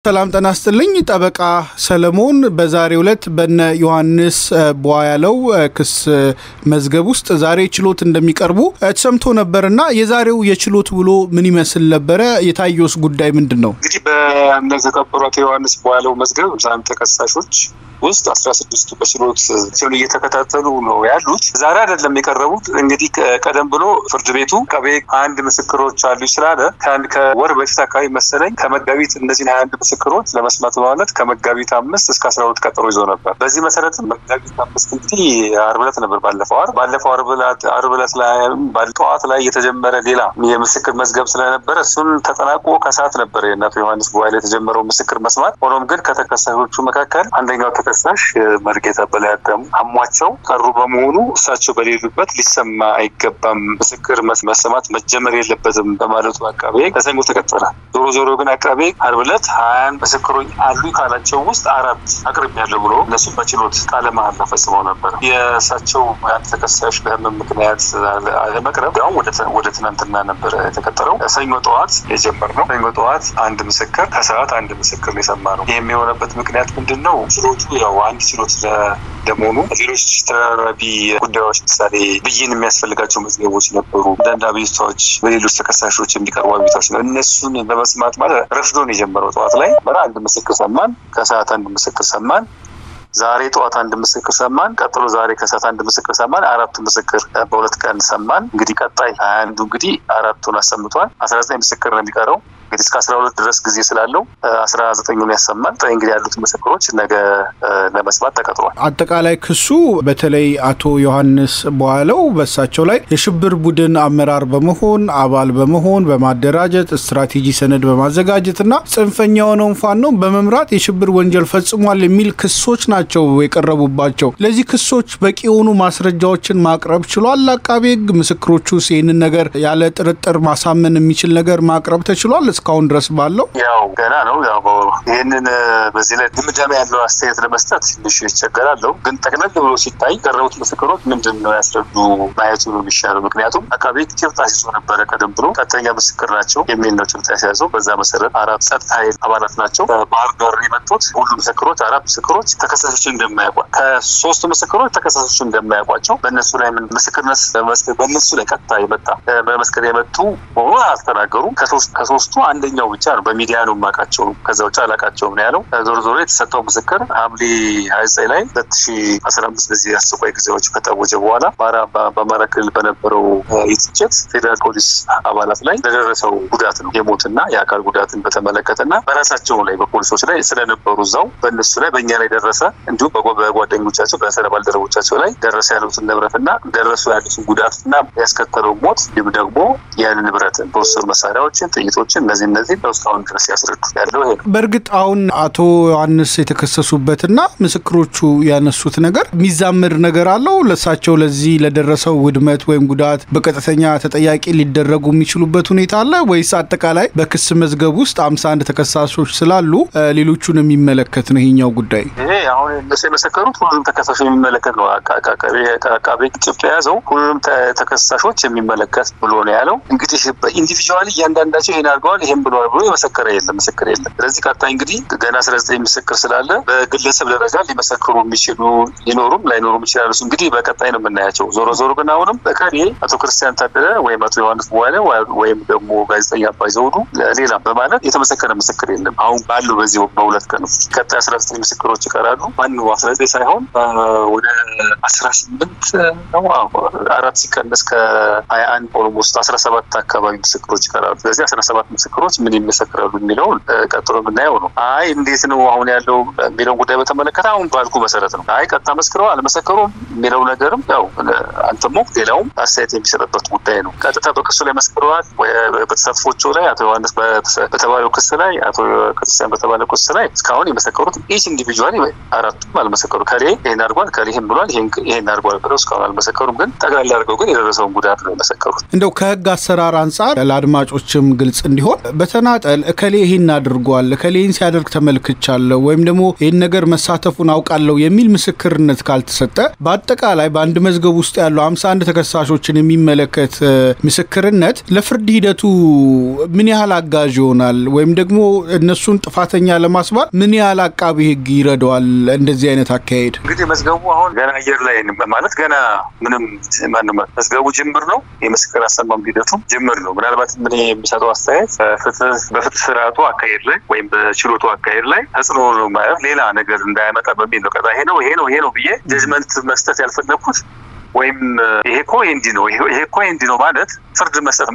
ሰላም ተናስተልኝ ጠበቃ ሰለሞን በዛሬው ዕለት በነ ዮሐንስ ቧያለው ክስ መዝገብ ውስጥ ዛሬ ችሎት እንደሚቀርቡ ተሰምቶ ነበርና የዛሬው የችሎት ውሎ ምን ይመስል ነበር? የታየውስ ጉዳይ ምንድነው? እንግዲህ በእነዘቀበሩት ዮሐንስ ቧያለው መዝገብ ዛም ተከሳሾች ውስጥ 16 በችሎት ሲሆን እየተከታተሉ ነው ያሉት። ዛሬ አይደለም የቀረቡት። እንግዲህ ቀደም ብሎ ፍርድ ቤቱ አንድ ምስክሮች አሉ ይችላል ከወር በፊት አካባቢ መሰለኝ ከመጋቢት እነዚህ 21 ምስክሮች ለመስማት ማለት ከመጋቢት 5 እስከ 12 ቀጠሮ ይዞ ነበር። በዚህ መሰረት መጋቢት 5 እንግዲህ ዓርብ ዕለት ነበር ባለፈው ዓርብ ዕለት ላይ ባልጠዋት ላይ የተጀመረ ሌላ የምስክር መዝገብ ስለነበረ እሱን ተጠናቆ ከሰዓት ነበር የእናቱ ዮሐንስ ቧያለው የተጀመረው ምስክር መስማት። ሆኖም ግን ከተከሳሾቹ መካከል አንደኛው ተከሳሽ መርጌታ በላይ አዳሙ አሟቸው ቀሩ በመሆኑ እሳቸው በሌሉበት ሊሰማ አይገባም፣ ምስክር መሰማት መጀመር የለበትም በማለቱ አቃቤ ከሰኞ ተቀጠረ። ዞሮ ግን አቃቤ ዓርብ ዕለት 21 ምስክሮች አሉ ካላቸው ውስጥ 4 አቅርቤያለሁ ብሎ እነሱ በችሎት ቃለ መሃላ ፈጽመው ነበር። የእሳቸው ተከሳሽ በህመም ምክንያት አለመቅረብ ያው ወደ ትናንትና ነበር የተቀጠረው። ሰኞ ጠዋት የጀመርነው ሰኞ ጠዋት አንድ ምስክር ከሰዓት አንድ ምስክር የሰማነው። ይሄ የሚሆነበት ምክንያት ምንድነው? ችሎቱ ያው አንድ ችሎት ለደሞኑ ሌሎች ተራራቢ ጉዳዮች ምሳሌ ብይን የሚያስፈልጋቸው መዝገቦች ነበሩ። አንዳንድ አቤቱታዎች በሌሎች ተከሳሾች እንዲቀርቡ አቤቱታዎች ነው። እነሱን በመስማት ማለት ረፍዶ ነው የጀመረው። ጠዋት ላይ አንድ ምስክር ሰማን፣ ከሰዓት አንድ ምስክር ሰማን፣ ዛሬ ጠዋት አንድ ምስክር ሰማን፣ ቀጥሎ ዛሬ ከሰዓት አንድ ምስክር ሰማን፣ 4 ምስክር በሁለት ቀን ሰማን። እንግዲህ ቀጣይ 21 እንግዲህ 4ቱን አሰምቷል። 19 ምስክር ነው የሚቀረው። እንግዲህ እስከ 12 ድረስ ጊዜ ስላለው 19ን ያሰማል። እንግዲህ ያሉት ምስክሮች ነገ ለመስማት ተቀጥሯል። አጠቃላይ ክሱ በተለይ አቶ ዮሐንስ ቧያለው በእሳቸው ላይ የሽብር ቡድን አመራር በመሆን አባል በመሆን በማደራጀት ስትራቴጂ ሰነድ በማዘጋጀትና ጽንፈኛ የሆነውን ፋኖ በመምራት የሽብር ወንጀል ፈጽሟል የሚል ክሶች ናቸው የቀረቡባቸው። ለዚህ ክሶች በቂ የሆኑ ማስረጃዎችን ማቅረብ ችሏል አቃቤ ሕግ? ምስክሮቹስ ይህንን ነገር ያለ ጥርጥር ማሳመን የሚችል ነገር ማቅረብ ተችሏል? እስካሁን ድረስ ባለው ያው ገና ነው። ያው ይሄንን በዚህ ላይ ድምዳሜ ያለው አስተያየት ለመስጠት ትንሽ ይቸገራለሁ። ግን ጠቅለል ብሎ ሲታይ ቀረቡት ምስክሮች ምንድነው ያስረዱ ማየቱ ነው የሚሻለው። ምክንያቱም አቃቤ ጭብጥ አስይዞ ነበረ ቀደም ብሎ ቀጥተኛ ምስክር ናቸው የሚል ነው ጭብጥ ያስያዘው። በዛ መሰረት 4 ጸጥታ ኃይል አባላት ናቸው ባህር ዳር የመጡት። ሁሉ ምስክሮች 4 ምስክሮች ተከሳሾችን እንደማያውቋቸው ከ3 ምስክሮች ተከሳሾችን እንደማያውቋቸው በእነሱ ላይ ምን ምስክርነት በእነሱ ላይ ቀጥታ የመጣ በመስከረ የመጡ ሆኖ አልተናገሩም። ከ3ቱ አንደኛው ብቻ ነው በሚዲያ ነው ማቃቸው፣ ከዛው ጫላቃቸው ነው ያለው። ዞሮ የተሰጠው ምስክር ሐምሌ 29 ላይ 2015 በዚህ አስቸኳይ ጊዜዎች ከታወጀ በኋላ በአማራ ክልል በነበረው የጥጭት ፌደራል ፖሊስ አባላት ላይ ለደረሰው ጉዳት ነው የሞትና የአካል ጉዳትን በተመለከተና በራሳቸው ላይ በፖሊሶች ላይ ስለነበሩ ዛው በእነሱ ላይ በእኛ ላይ ደረሰ እንዲሁም በጓደኞቻቸው በሰራ ባልደረቦቻቸው ላይ ደረሰ ያሉትን ንብረትና ደረሱ ያሉትን ጉዳትና ያስከተለው ሞት ደግሞ ያን ንብረትን በወሰዱ መሳሪያዎችን ጥይቶችን እነዚህ እስካሁን ድረስ ያስረዱ ያለው ይሄ ነው። በእርግጥ አሁን አቶ ዮሐንስ የተከሰሱበትና ምስክሮቹ ያነሱት ነገር ሚዛምር ነገር አለው? ለሳቸው ለዚህ ለደረሰው ውድመት ወይም ጉዳት በቀጥተኛ ተጠያቂ ሊደረጉ የሚችሉበት ሁኔታ አለ ወይስ አጠቃላይ በክስ መዝገብ ውስጥ 51 ተከሳሾች ስላሉ ሌሎቹን የሚመለከት ነው ይሄኛው ጉዳይ? ይሄ አሁን እነሱ የመሰከሩት ሁሉም ተከሳሾች የሚመለከት ነው። አቃቤ ጭብጥ የያዘው ሁሉም ተከሳሾች የሚመለከት ብሎ ነው ያለው። እንግዲህ በኢንዲቪጁዋሊ እያንዳንዳቸው ይሄን አድርገዋል ይሄን ብሎ ምስክር የለም። ስለዚህ ቀጣይ እንግዲህ ገና 19 ምስክር ስላለ በግለሰብ ደረጃ ሊመሰክሩ የሚችሉ ሊኖሩም ላይኖሩም ይችላሉ። እንግዲህ በቀጣይ ነው የምናያቸው። ዞሮ ግን አሁንም በቀሪ አቶ ክርስቲያን ታደለ ወይም አቶ ዮሐንስ ቧያለው ወይም ደግሞ ጋዜጠኛ አባይ ዘውዱ ሌላ በማለት የተመሰከረ ምስክር የለም። አሁን ባለው በዚህ በሁለት ቀን ቀጣይ 19 ምስክሮች ይቀራሉ። ማንኑ 19 ሳይሆን ወደ 18 ነው 4 ሲቀነስ ከ21 ኦልሞስት 17 አካባቢ ምስክሮች ይቀራሉ። ስለዚህ 17 ምስክሮች ምን ይመሰክራሉ የሚለው ቀጥሎ የምናየው ነው። እንዴት ነው አሁን ያለው የሚለው ጉዳይ በተመለከተ አሁን ባልኩ መሰረት ነው። ቀጥታ መስክረው አልመሰከሩም የሚለው ነገርም ያው አንተሞ ሌላውም አስተያየት የሚሰጥበት ጉዳይ ነው። ቀጥታ በክሱ ላይ መስክረዋል በተሳትፎቸው ላይ አቶ ዮሐንስ በተባለው ክስ ላይ አቶ ክርስቲያን በተባለው ክስ ላይ እስካሁን የመሰከሩት ኢች ኢንዲቪጁዋሊ 4ቱም አልመሰከሩ። ከሌ ይሄን አድርጓል ከሌ ይሄን ብሏል ይሄን አድርጓል ብለው እስካሁን አልመሰከሩም። ግን ጠቅላላ አድርገው ግን የደረሰውን ጉዳት ነው የመሰከሩት። እንደው ከህግ አሰራር አንጻር ለአድማጮችም ግልጽ እንዲሆን በተናጠል እከሌ ይሄን አድርጓል እከሌን ሲያደርግ ተመልክቻለሁ ወይም ደግሞ ይሄን ነገር መሳተፉን አውቃለሁ የሚል ምስክርነት ካልተሰጠ በአጠቃላይ በአንድ መዝገብ ውስጥ ያለው 51 ተከሳሾችን የሚመለከት ምስክርነት ለፍርድ ሂደቱ ምን ያህል አጋዥ ይሆናል ወይም ደግሞ እነሱን ጥፋተኛ ለማስባል ምን ያህል አቃቢ ህግ ይረዳዋል? እንደዚህ አይነት አካሄድ እንግዲህ መዝገቡ አሁን ገና አየር ላይ ማለት ገና ምንም ማንም መዝገቡ ጅምር ነው። የምስክር አሰማም ሂደቱ ጅምር ነው። ምናልባት ምን የሚሰጠው አስተያየት በፍትህ ስርዓቱ አካሄድ ላይ ወይም በችሎቱ አካሄድ ላይ ተጽዕኖ ነው ማለት ሌላ ነገር እንዳያመጣ በሚል ነው። ይሄ ነው ብዬ ጀጅመንት መስጠት ያልፈለኩት ወይም ይሄ እኮ እንዲህ ነው ማለት ፍርድ መስጠት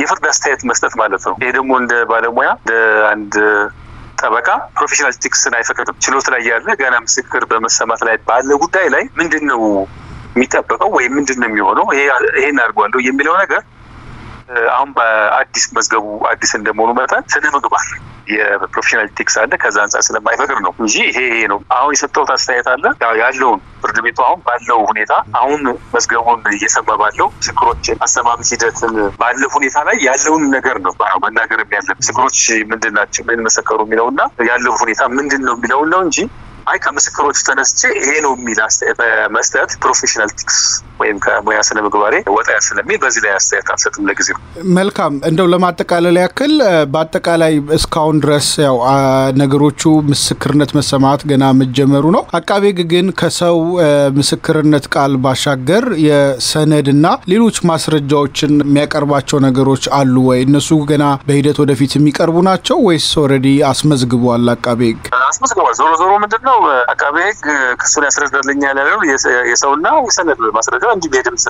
የፍርድ አስተያየት መስጠት ማለት ነው። ይሄ ደግሞ እንደ ባለሙያ አንድ ጠበቃ ፕሮፌሽናል ኤቲክስን አይፈቅድም። ችሎት ላይ ያለ ገና ምስክር በመሰማት ላይ ባለ ጉዳይ ላይ ምንድነው የሚጠበቀው ወይም ምንድነው የሚሆነው ይሄን አድርጓለሁ የሚለው ነገር አሁን በአዲስ መዝገቡ አዲስ እንደመሆኑ መጠን ስነ ምግባር የፕሮፌሽናል ኤቲክስ አለ ከዛ አንፃር ስለማይፈቅድ ነው እንጂ ይሄ ነው። አሁን የሰጠው አስተያየት አለ ያለውን ፍርድ ቤቱ አሁን ባለው ሁኔታ አሁን መዝገቡን እየሰማ ባለው ምስክሮችን አሰማም ሂደትን ባለው ሁኔታ ላይ ያለውን ነገር ነው መናገርም ያለ ምስክሮች ምንድናቸው ምን መሰከሩ የሚለውና ያለው ሁኔታ ምንድነው የሚለው ነው እንጂ ከምስክሮች ተነስቼ ይሄ ነው የሚል አስተያየት መስጠት ፕሮፌሽናል ኤቲክስ ወይም ከሙያ ስነ ምግባሬ ወጣ ስለሚል በዚህ ላይ አስተያየት አልሰጥም ለጊዜው። መልካም እንደው ለማጠቃለል ያክል በአጠቃላይ እስካሁን ድረስ ያው ነገሮቹ ምስክርነት መሰማት ገና መጀመሩ ነው። አቃቤ ሕግ ግን ከሰው ምስክርነት ቃል ባሻገር የሰነድና ሌሎች ማስረጃዎችን የሚያቀርባቸው ነገሮች አሉ ወይ? እነሱ ገና በሂደት ወደፊት የሚቀርቡ ናቸው ወይስ ኦሬዲ አስመዝግቧል? አቃቤ ሕግ አስመዝግቧል። ዞሮ ምንድነው አቃቤ ሕግ ክሱን ያስረዳልኛል ያለው የሰውና የሰነድ ማስረጃ እንጂ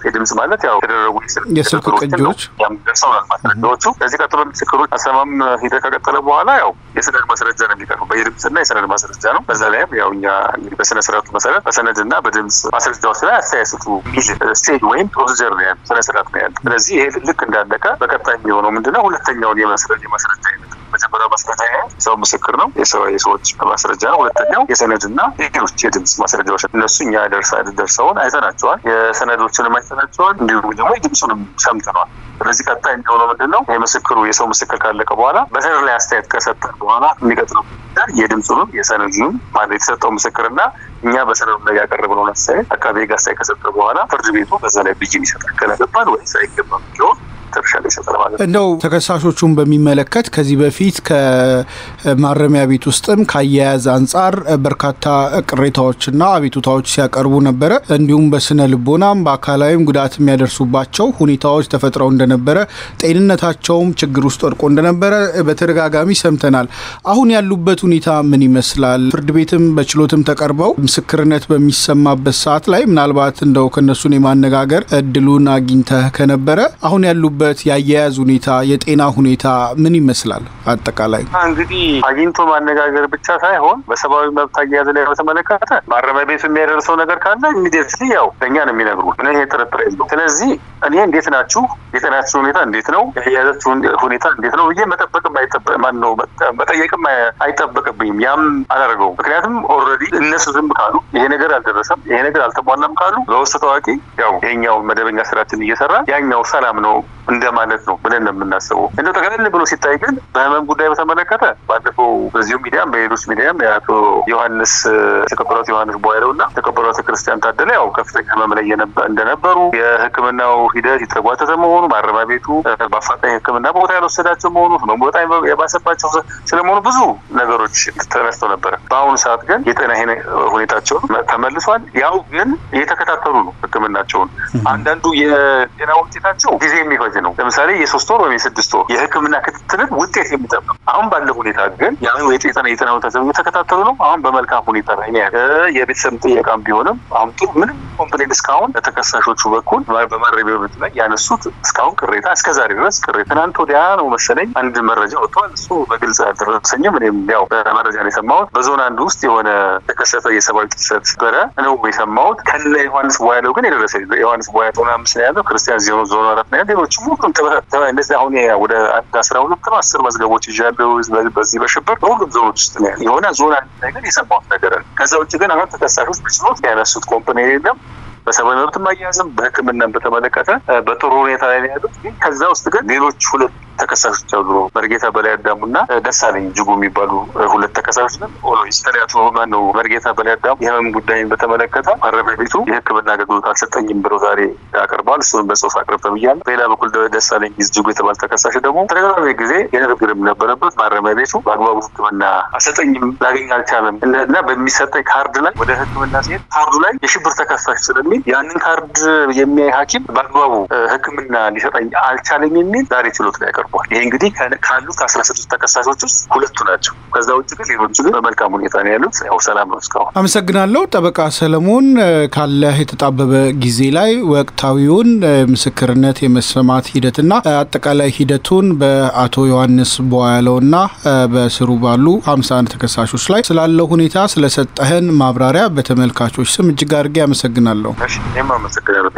የድምጽ ማለት ያው ተደረጉ የስልክ ቅጂዎች ደርሰውናል ማስረጃዎቹ። ከዚህ ቀጥሎ ምስክሮች አሰማም ሂደት ከቀጠለ በኋላ ያው የሰነድ ማስረጃ ነው የሚቀርበው። በድምጽና የሰነድ ማስረጃ ነው። በዛ ላይ ያው እኛ እንግዲህ በስነ ስርዓቱ መሰረት በሰነድና በድምጽ ማስረጃዎች ላይ አስተያየቱ ሚል ስቴጅ ወይም ፕሮሲጀር ነው ያለው ስነ ስርዓት ነው ያለው። ስለዚህ ይሄ ልክ እንዳለቀ በቀጣይ የሚሆነው ምንድነው ሁለተኛውን የማስረጃ አይነት መጀመሪያው ማስረጃ ሰው ምስክር ነው የሰዎች ማስረጃ ነው። ሁለተኛው የሰነድና የሌሎች የድምጽ ማስረጃዎች እነሱ እኛ ደርሰውን አይተናቸዋል። የሰነዶችንም አይተናቸዋል እንዲሁም ደግሞ የድምጹንም ሰምተናል። ስለዚህ ቀጣይ የሚሆነው ምንድነው የምስክሩ የሰው ምስክር ካለቀ በኋላ በሰነድ ላይ አስተያየት ከሰጠ በኋላ የሚቀጥለው የድምጹንም የሰነዱንም ማለት የተሰጠው ምስክርና እኛ በሰነዱ ላይ ያቀረብነው አስተያየት አቃቤ ሕግ አስተያየት ከሰጠ በኋላ ፍርድ ቤቱ በዛ ላይ ብይን ይሰጣል። ከለገባን ወይስ አይገባም ነው ተርሻለ ይሰጣል ማለት ነው። እንደው ተከሳሾቹን በሚመለከት ከዚህ በፊት ከማረሚያ ቤት ውስጥም ካያያዝ አንጻር በርካታ ቅሬታዎችና አቤቱታዎች ሲያቀርቡ ነበረ። እንዲሁም በስነ ልቦናም በአካላዊም ጉዳት የሚያደርሱባቸው ሁኔታዎች ተፈጥረው እንደነበረ ጤንነታቸውም ችግር ውስጥ ወድቆ እንደነበረ በተደጋጋሚ ሰምተናል። አሁን ያሉበት ሁኔታ ምን ይመስላል? ፍርድ ቤትም በችሎትም ተቀርበው ምስክርነት በሚሰማበት ሰዓት ላይ ምናልባት እንደው ከነሱን የማነጋገር እድሉን አግኝተህ ከነበረ አሁን ያሉበት ያያያዝ ሁኔታ የጤና ሁኔታ ምን ይመስላል? አጠቃላይ እንግዲህ አግኝቶ ማነጋገር ብቻ ሳይሆን በሰብአዊ መብት አያያዝ ላይ በተመለከተ ማረሚያ ቤቱ የሚያደርሰው ነገር ካለ ኢሚዲየትሊ ያው ለኛ ነው የሚነግሩት። እኔ ተረጥሬ ነው። ስለዚህ እኔ እንዴት ናችሁ የጤናችሁ ሁኔታ እንዴት ነው የያዛችሁ ሁኔታ እንዴት ነው ብዬ መጠየቅም አይጠበቅብኝም። ያም አላደረገውም። ምክንያቱም ኦልሬዲ እነሱ ዝም ካሉ ይሄ ነገር አልደረሰም ይሄ ነገር አልተሟላም ካሉ በውስጥ ታዋቂ ያው ይሄኛው መደበኛ ስራችን እየሰራ ያኛው ሰላም ነው እንደማለት ነው ብለን ነው የምናስበው። እንደው ተከለል ብሎ ሲታይ ግን በህመም ጉዳይ በተመለከተ ባለፈው በዚሁ ሚዲያም በሌሎች ሚዲያም የአቶ ዮሐንስ ተከበራት ዮሐንስ ቦያለውና ተከበራት ክርስቲያን ታደለ ያው ከፍተኛ ህመም ላይ እንደነበሩ የህክምናው ሂደት የተጓተተ መሆኑ ማረሚያ ቤቱ በአፋጣኝ ህክምና ቦታ ያልወሰዳቸው መሆኑ ነው በጣም የባሰባቸው ስለመሆኑ ብዙ ነገሮች ተነስተው ነበር። በአሁኑ ሰዓት ግን የጤና ሁኔታቸው ተመልሷል። ያው ግን እየተከታተሉ ነው ህክምናቸውን። አንዳንዱ የጤና ውጤታቸው ጊዜ የሚፈጅ ነው። ለምሳሌ የ3 ወር ወይ 6 ወር የህክምና ክትትልን ውጤት የሚጠብቅ አሁን ባለው ሁኔታ ግን ያው የጤና ሁኔታቸው እየተከታተሉ ነው። አሁን በመልካም ሁኔታ ላይ ነው። የቤተሰብ ጥያቄም ቢሆንም አሁን ምንም ኮምፕሌንት እስካሁን ተከሳሾቹ በኩል በማረሚያ ቤት ላይ ያነሱት እስካሁን ቅሬታ እስከዛሬ ድረስ ቅሬታ ትናንት ወዲያ ነው መሰለኝ አንድ መረጃ ወጥቷል። እሱ በግልጽ አልደረሰኝም። እኔም ያው በመረጃ ነው የሰማሁት። በዞን አንድ ውስጥ የሆነ ተከሰተ የሰብአዊ ጥሰት በረ ነው የሰማሁት። ከነ ዮሐንስ ቦያለው ግን የደረሰ ዮሐንስ ቦያለው ዞን 5 ነው ያለው ክርስቲያን ዞን 4 ነው ያለው። ሌሎችም ሁሉም እንደዚህ አሁን ወደ 12 ነው 10 መዝገቦች ይዣለሁ ባለው በዚህ በሽብር በሁሉም ዞኖች ውስጥ ነው የሆነ ዞን ነገር የሰማሁት ነገር አለ። ከዛ ውጭ ግን አሁን ተከሳሾች ብቻ ያነሱት ኮምፓኒ የለም። በሰብአዊ መብት ማያያዝም በሕክምናም በተመለከተ በጥሩ ሁኔታ ላይ ያሉት። ከዛ ውስጥ ግን ሌሎች ሁለት ተከሳሾች አሉ። መርጌታ በላይ አዳሙና ደሳለኝ ጅጉ የሚባሉ ሁለት ተከሳሾች ግን ኦሎይስ ተለያቱ ማነው መርጌታ በላይ አዳሙ የህመም ጉዳይን በተመለከተ ማረሚያ ቤቱ የሕክምና አገልግሎት አልሰጠኝም ብሎ ዛሬ ያቀርባል። እሱንም በጽሁፍ አቅርብ ተብያለሁ። በሌላ በኩል ደሳለኝ ጅጉ የተባለ ተከሳሽ ደግሞ ተደጋጋሚ ጊዜ የንግግርም ነበረበት ማረሚያ ቤቱ በአግባቡ ሕክምና አልሰጠኝም ላገኝ አልቻለም እና በሚሰጠኝ ካርድ ላይ ወደ ሕክምና ሲሄድ ካርዱ ላይ የሽብር ተከሳሽ ስለሚል ያንን ካርድ የሚያይ ሐኪም በአግባቡ ሕክምና ሊሰጠኝ አልቻለም የሚል ዛሬ ችሎት ላይ ያቀርባል። ይሄ እንግዲህ ካሉት 16 ተከሳሾች ውስጥ ሁለቱ ናቸው። ከዛ ውጭ ግን ሌሎቹ ግን በመልካም ሁኔታ ነው ያሉት። ያው ሰላም ነው እስካሁን። አመሰግናለሁ ጠበቃ ሰለሞን። ካለ የተጣበበ ጊዜ ላይ ወቅታዊውን ምስክርነት የመሰማት ሂደትና አጠቃላይ ሂደቱን በአቶ ዮሐንስ ቧያለውና በስሩ ባሉ 51 ተከሳሾች ላይ ስላለው ሁኔታ ስለሰጠህን ማብራሪያ በተመልካቾች ስም እጅግ አድርጌ አመሰግናለሁ። እሺ እኔም አመሰግናለሁ።